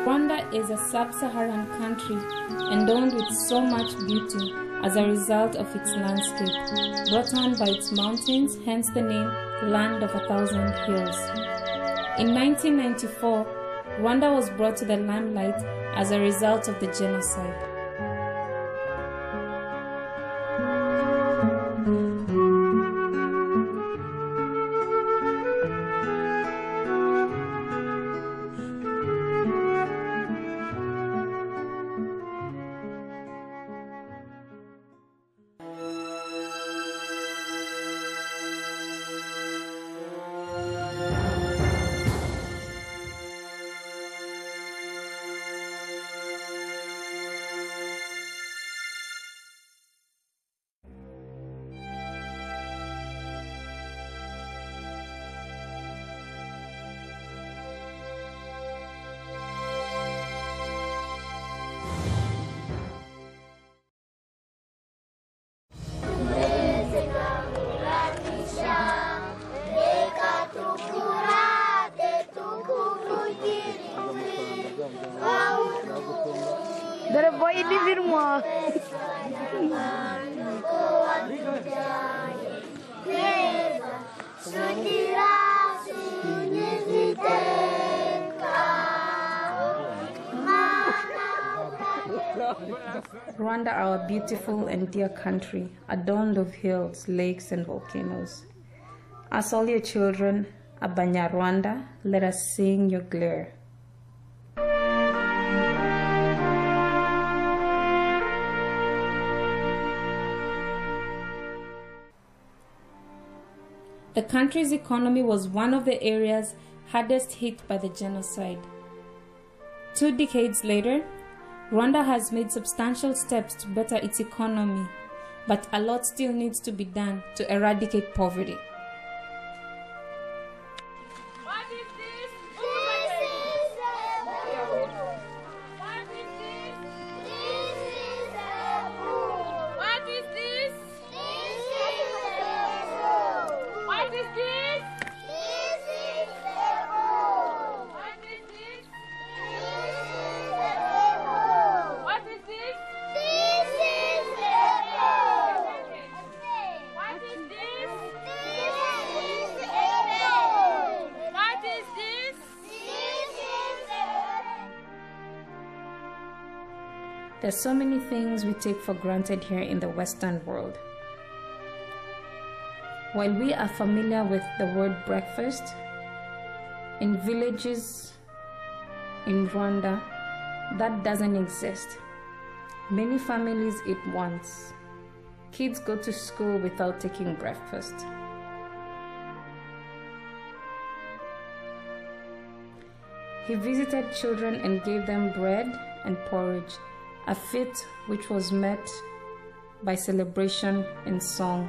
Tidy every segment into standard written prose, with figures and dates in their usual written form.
Rwanda is a sub-Saharan country endowed with so much beauty as a result of its landscape, brought on by its mountains, hence the name Land of 1,000 Hills. In 1994, Rwanda was brought to the limelight as a result of the genocide. Rwanda, our beautiful and dear country, adorned of hills, lakes, and volcanoes. As all your children, Abanyarwanda, let us sing your glare. The country's economy was one of the areas hardest hit by the genocide. 2 decades later, Rwanda has made substantial steps to better its economy, but a lot still needs to be done to eradicate poverty. What is this? What is this? What is this? There's so many things we take for granted here in the Western world. While we are familiar with the word breakfast, in villages in Rwanda, that doesn't exist. Many families eat once. Kids go to school without taking breakfast. He visited children and gave them bread and porridge, a feat which was met by celebration and song.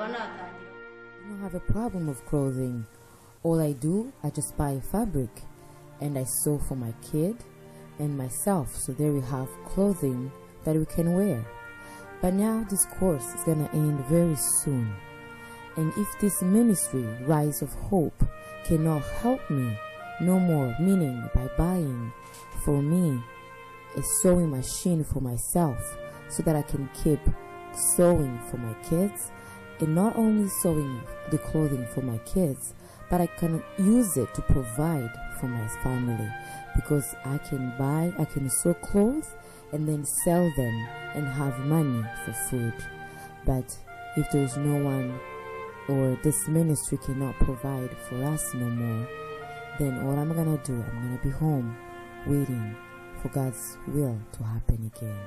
I don't have a problem of clothing. All I do, I just buy fabric and I sew for my kid and myself, so there we have clothing that we can wear. But now this course is gonna end very soon, and if this ministry, Rise of Hope, cannot help me no more, meaning by buying for me a sewing machine for myself so that I can keep sewing for my kids, and not only sewing the clothing for my kids, but I can use it to provide for my family, because I can sew clothes and then sell them and have money for food. But if there's no one, or this ministry cannot provide for us no more, then what I'm gonna do, I'm gonna be home waiting for God's will to happen again.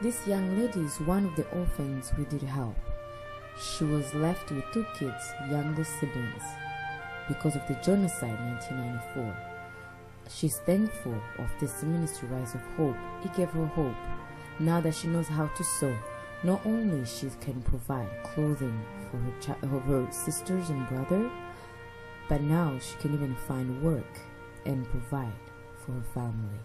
This young lady is one of the orphans we did help. She was left with 2 kids, younger siblings, because of the genocide in 1994. She's thankful of this ministry, Rise of Hope. It gave her hope. Now that she knows how to sew, not only she can provide clothing for her sisters and brother, but now she can even find work and provide for her family.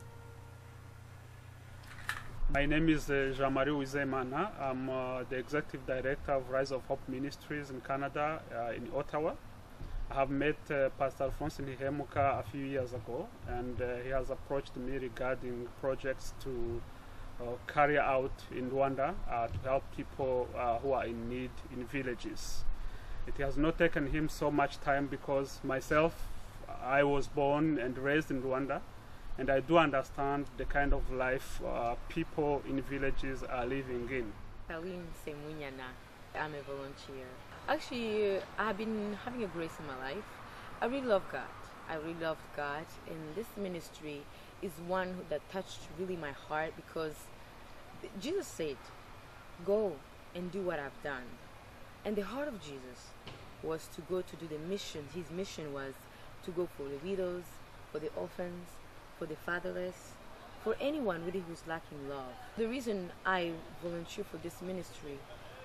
My name is Jean-Marie Wizemana. I'm the Executive Director of Rise of Hope Ministries in Canada, in Ottawa. I have met Pastor Alphonse Ntihemuka a few years ago, and he has approached me regarding projects to carry out in Rwanda to help people who are in need in villages. It has not taken him so much time because myself, I was born and raised in Rwanda, and I do understand the kind of life people in villages are living in. I'm a volunteer. Actually, I've been having a grace in my life. I really love God. I really love God, and this ministry is one that touched really my heart because Jesus said, "Go and do what I've done." And the heart of Jesus was to go to do the mission. His mission was to go for the widows, for the orphans, for the fatherless, for anyone really who's lacking love. The reason I volunteer for this ministry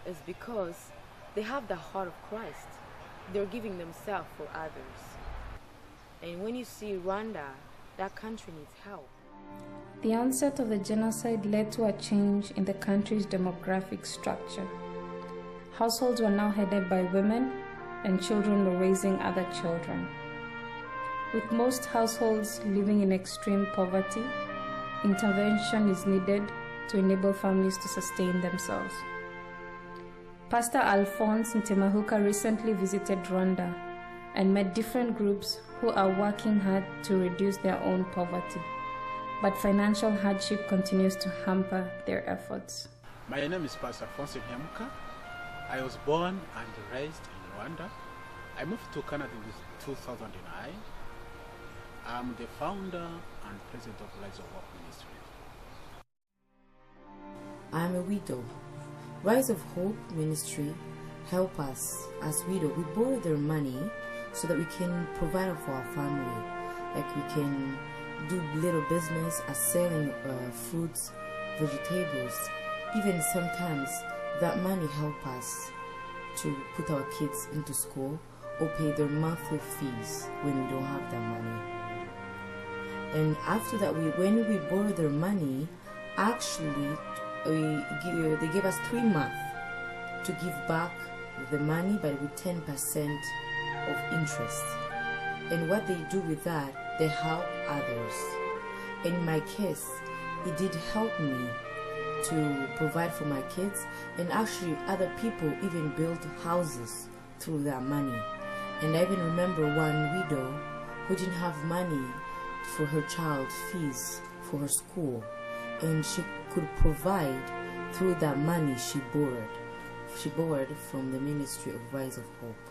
is because they have the heart of Christ. They're giving themselves for others. And when you see Rwanda, that country needs help. The onset of the genocide led to a change in the country's demographic structure. Households were now headed by women, and children were raising other children. With most households living in extreme poverty, intervention is needed to enable families to sustain themselves. Pastor Alphonse Ntihemuka recently visited Rwanda and met different groups who are working hard to reduce their own poverty, but financial hardship continues to hamper their efforts. My name is Pastor Alphonse Ntihemuka. I was born and raised in Rwanda. I moved to Canada in 2009. I'm the founder and president of Rise of Hope Ministries. I'm a widow. Rise of Hope Ministry help us as widow. We borrow their money so that we can provide for our family. Like we can do little business as selling fruits, vegetables. Even sometimes that money help us to put our kids into school or pay their monthly fees when we don't have that money. And after that, when we borrow their money, actually they give us 3 months to give back the money, but with 10% of interest. And what they do with that, they help others. In my case, it did help me to provide for my kids, and actually other people even built houses through that money. And I even remember one widow who didn't have money for her child's fees for her school, and she could provide through that money she borrowed. She borrowed from the ministry of Rise of Hope.